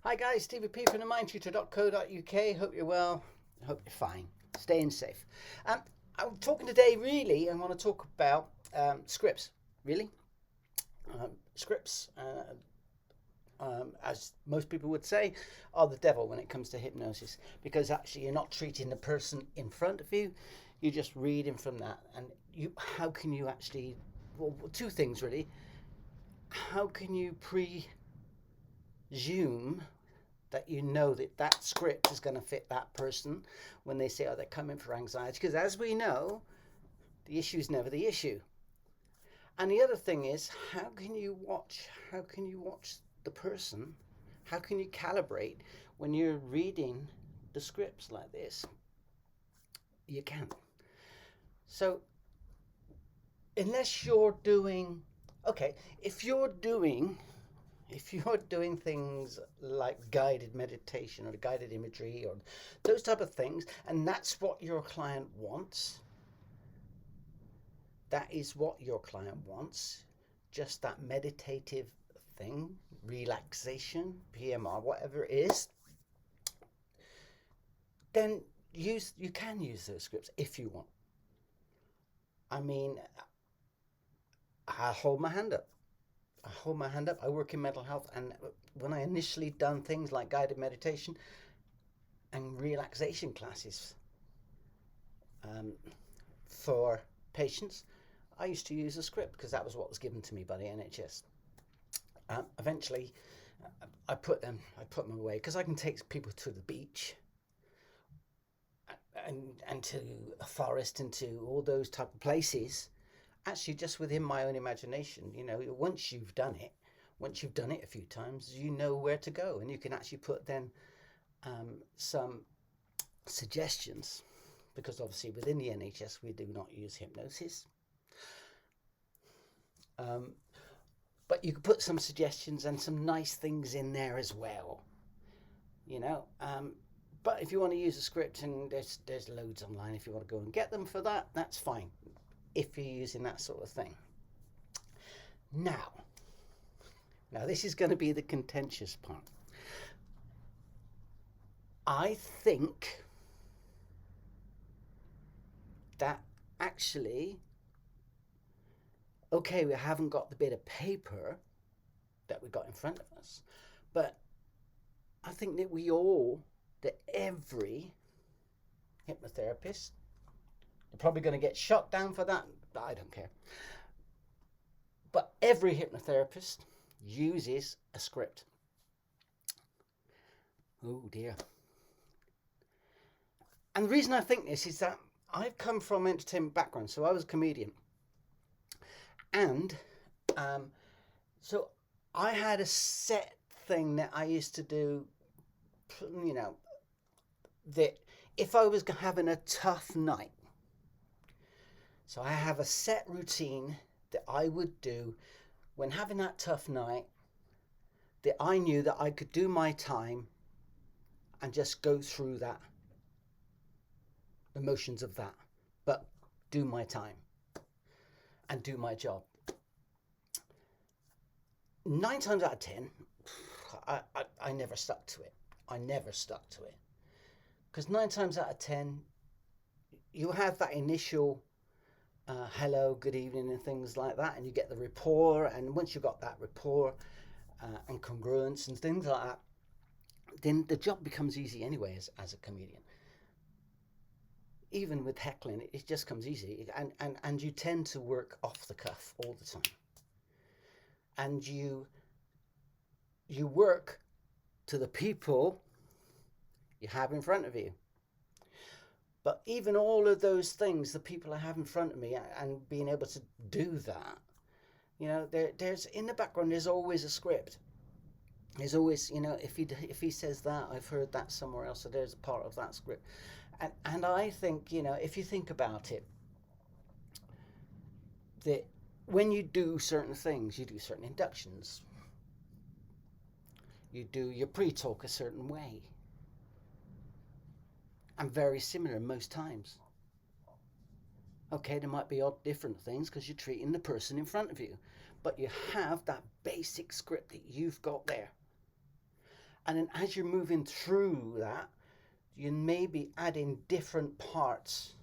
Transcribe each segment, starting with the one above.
Hi guys, Stevie P from the mindtutor.co.uk. Hope you're well. Hope you're fine. Staying safe. Um, I'm talking today, really, I want to talk about scripts, really. Scripts, as most people would say, are the devil when it comes to hypnosis, because actually you're not treating the person in front of you, you're just reading from that. And how can you actually, well, two things really. How can you presume that you know that that script is going to fit that person when they say, oh, they're coming for anxiety? Because as we know, the issue is never the issue. And the other thing is, how can you watch the person? How can you calibrate when you're reading the scripts like this? You can't. So unless you're doing, okay, if you're doing things like guided meditation or guided imagery or those type of things, and that's what your client wants, that is what your client wants, just that meditative thing, relaxation, PMR, whatever it is, then you can use those scripts if you want. I mean, I hold my hand up. I work in mental health, and when I initially done things like guided meditation and relaxation classes for patients, I used to use a script because that was what was given to me by the NHS. Eventually, I put them away because I can take people to the beach and to a forest and to all those type of places, actually just within my own imagination. Once you've done it a few times, you know where to go, and you can actually put then some suggestions, because obviously within the NHS we do not use hypnosis, but you can put some suggestions and some nice things in there as well, but if you want to use a script, and there's loads online, if you want to go and get them for that, that's fine, if you're using that sort of thing. Now this is going to be the contentious part. I think that actually, okay, we haven't got the bit of paper that we got in front of us, but I think that every hypnotherapist, they're probably going to get shot down for that, but I don't care. But every hypnotherapist uses a script. Oh dear. And the reason I think this is that I've come from an entertainment background, so I was a comedian. And so I had a set thing that I used to do, that if I was having a tough night, so I have a set routine that I would do when having that tough night, that I knew that I could do my time and just go through that, emotions of that, but do my time and do my job. 9 times out of 10, I never stuck to it. Because 9 times out of 10, you have that initial hello, good evening, and things like that, and you get the rapport. And once you've got that rapport and congruence and things like that, then the job becomes easy anyway as a comedian. Even with heckling, it just comes easy, and you tend to work off the cuff all the time, and you work to the people you have in front of you. But even all of those things, the people I have in front of me, and being able to do that, there's in the background, there's always a script. There's always, if he says that, I've heard that somewhere else, so there's a part of that script. And I think, if you think about it, that when you do certain things, you do certain inductions, you do your pre-talk a certain way, and very similar most times. Okay, there might be odd different things because you're treating the person in front of you, but you have that basic script that you've got there. And then as you're moving through that, you may be adding different parts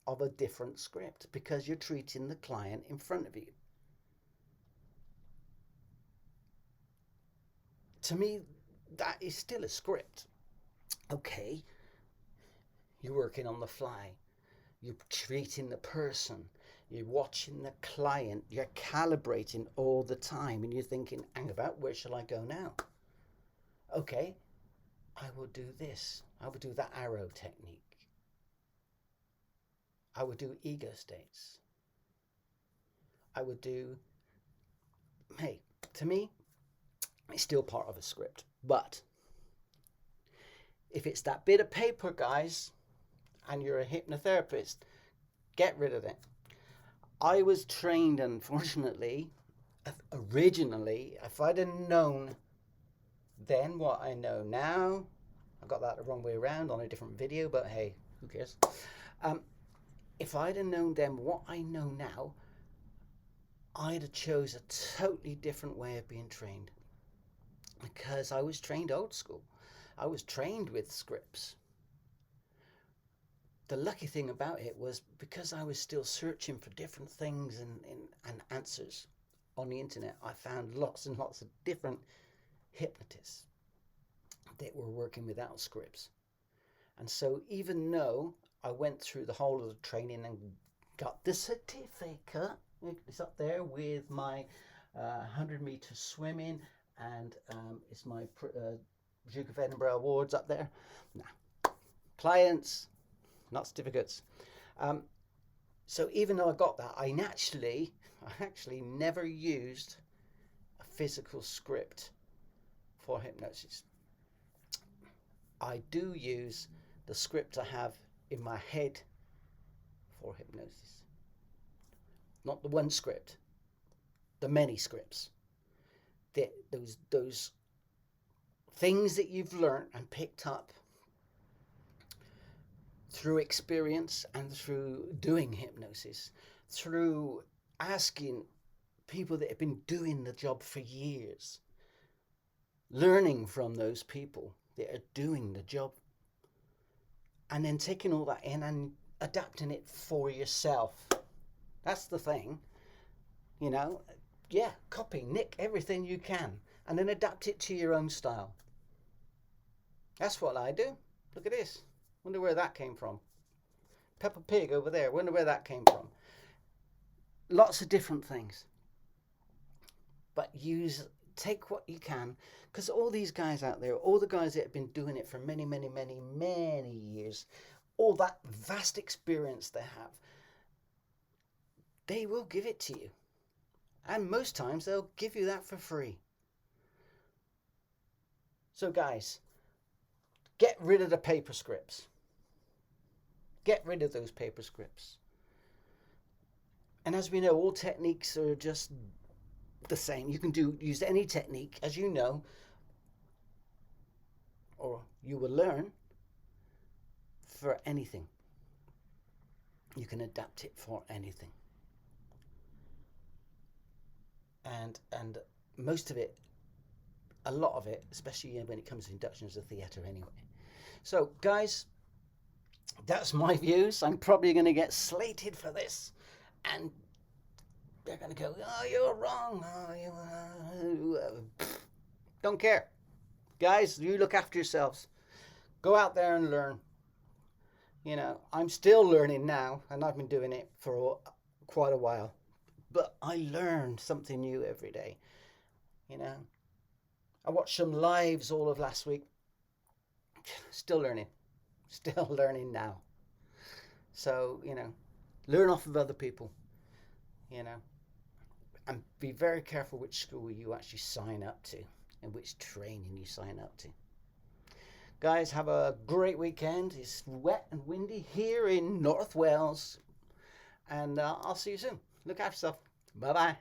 of a different script because you're treating the client in front of you. To me, that is still a script. Okay, you're working on the fly, you're treating the person, you're watching the client, you're calibrating all the time, and you're thinking, hang about, where shall I go now? Okay, I will do this. I will do that arrow technique. I would do ego states. I would do, hey, to me, it's still part of a script. But if it's that bit of paper, guys, and you're a hypnotherapist, get rid of it. I was trained, unfortunately, originally, if I'd have known then what I know now, I got that the wrong way around on a different video, but hey, who cares? If I'd have known then what I know now, I'd have chose a totally different way of being trained, because I was trained old school. I was trained with scripts. The lucky thing about it was, because I was still searching for different things and answers on the internet, I found lots and lots of different hypnotists that were working without scripts. And so even though I went through the whole of the training and got the certificate, it's up there with my 100-meter swimming, and it's my Duke of Edinburgh awards up there. Nah, clients, not certificates. So even though I got that, I actually never used a physical script for hypnosis. I do use the script I have in my head for hypnosis. Not the one script, the many scripts. Those things that you've learned and picked up through experience and through doing hypnosis, through asking people that have been doing the job for years, learning from those people that are doing the job, and then taking all that in and adapting it for yourself. That's the thing, you know. Yeah, copy, nick everything you can, and then adapt it to your own style. That's what I do. Look at this. Wonder where that came from. Peppa Pig over there. Wonder where that came from. Lots of different things. But take what you can, because all these guys out there, all the guys that have been doing it for many, many, many, many years, all that vast experience they have, they will give it to you. And most times they'll give you that for free. So guys, get rid of the paper scripts. Get rid of those paper scripts. And as we know, all techniques are just the same. You can use any technique, as you know, or you will learn, for anything. You can adapt it for anything. And most of it, a lot of it, especially when it comes to inductions of theatre anyway. So guys, that's my views. I'm probably going to get slated for this, and they're going to go, oh, you're wrong. Oh, don't care. Guys, you look after yourselves. Go out there and learn. You know, I'm still learning now, and I've been doing it for quite a while. But I learn something new every day. You know, I watched some lives all of last week. Still learning now. So, you know, learn off of other people, you know, and be very careful which school you actually sign up to and which training you sign up to. Guys, have a great weekend. It's wet and windy here in North Wales, and I'll see you soon. Look after yourself. Bye-bye.